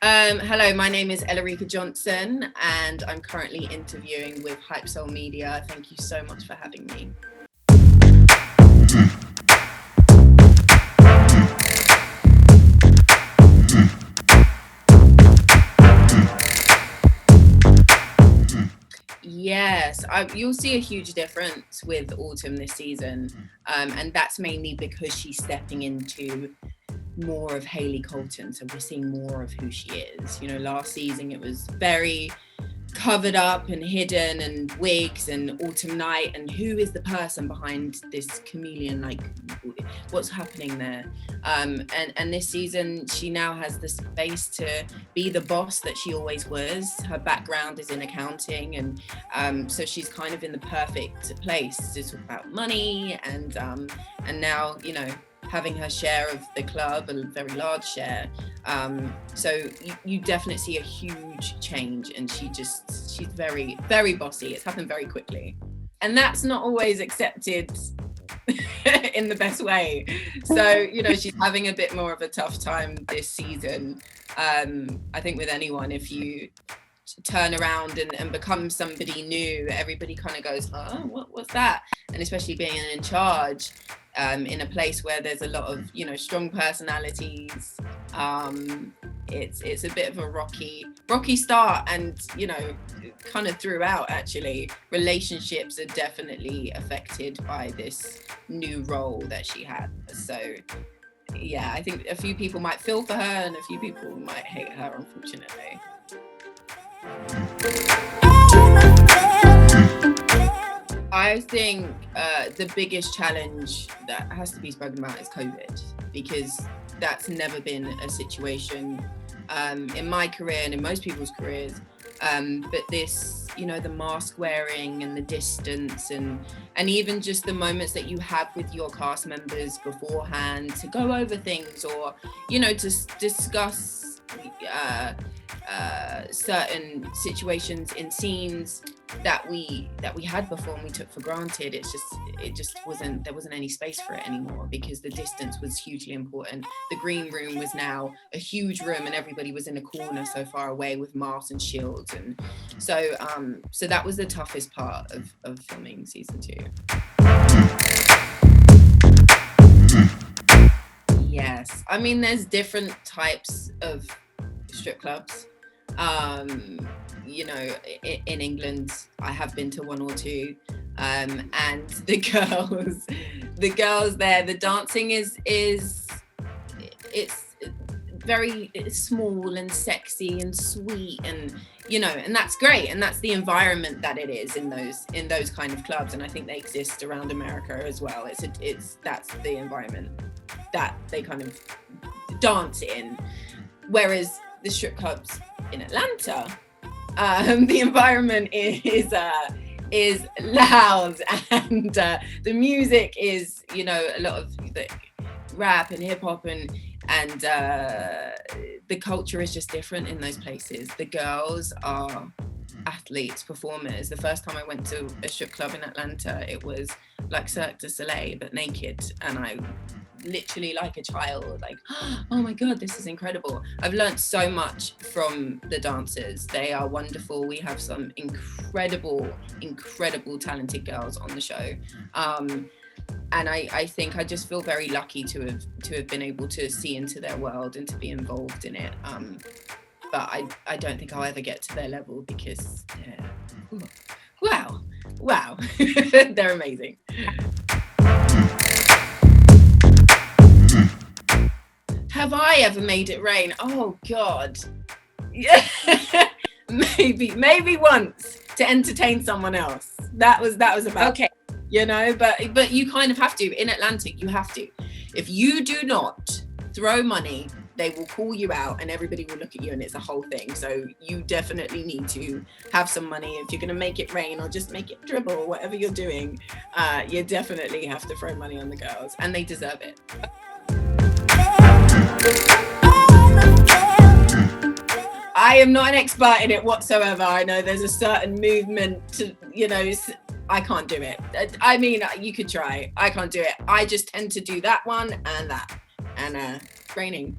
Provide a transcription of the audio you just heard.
Hello, my name is Elarica Johnson, and I'm currently interviewing with Hypesoul Media. Thank you so much for having me. Yes, you'll see a huge difference with Autumn this season, and that's mainly because she's stepping into more of Hayley Colton, so we're seeing more of who she is. You know, last season it was very covered up and hidden, and wigs and autumn night, and who is the person behind this chameleon, like what's happening there. And this season she now has the space to be the boss that she always was. Her background is in accounting, and so she's kind of in the perfect place to talk about money, and now, you know, having her share of the club, a very large share. So you definitely see a huge change, and she's very, very bossy. It's happened very quickly. And that's not always accepted in the best way. So, you know, she's having a bit more of a tough time this season. I think with anyone, if you turn around and become somebody new, everybody kind of goes, oh, what's that? And especially being in charge, in a place where there's a lot of, you know, strong personalities, it's a bit of a rocky start, and, you know, kind of throughout, actually, relationships are definitely affected by this new role that she had. So yeah, I think a few people might feel for her and a few people might hate her, unfortunately. I think the biggest challenge that has to be spoken about is COVID, because that's never been a situation in my career and in most people's careers. But this, you know, the mask wearing and the distance, and even just the moments that you have with your cast members beforehand to go over things, or, you know, to discuss certain situations in scenes that we had before and we took for granted. It just wasn't, there wasn't any space for it anymore, because the distance was hugely important. The green room was now a huge room, and everybody was in a corner so far away with masks and shields, and so that was the toughest part of filming season 2. Yes, I mean, there's different types of strip clubs. You know, in England, I have been to one or two, and the girls there, the dancing is very small and sexy and sweet, and, you know, and that's great, and that's the environment that it is in those kind of clubs, and I think they exist around America as well. That's the environment that they kind of dance in, whereas the strip clubs in Atlanta, the environment is loud, and the music is, you know, a lot of the rap and hip hop, and the culture is just different in those places. The girls are athletes, performers. The first time I went to a strip club in Atlanta, it was like Cirque du Soleil but naked, and I literally, like a child, like, oh my god, this is incredible. I've learned so much from the dancers. They are wonderful. We have some incredible talented girls on the show, and I think I just feel very lucky to have been able to see into their world and to be involved in it, but I don't think I'll ever get to their level, because wow they're amazing. Have I ever made it rain? Oh God, yeah. maybe once, to entertain someone else. That was about, okay, you know. But you kind of have to. In Atlantic, you have to. If you do not throw money, they will call you out, and everybody will look at you, and it's a whole thing. So you definitely need to have some money if you're going to make it rain, or just make it dribble, or whatever you're doing. You definitely have to throw money on the girls, and they deserve it. I am not an expert in it whatsoever. I know there's a certain movement to, you know, I can't do it. I mean, you could try. I can't do it. I just tend to do that one and that, and raining.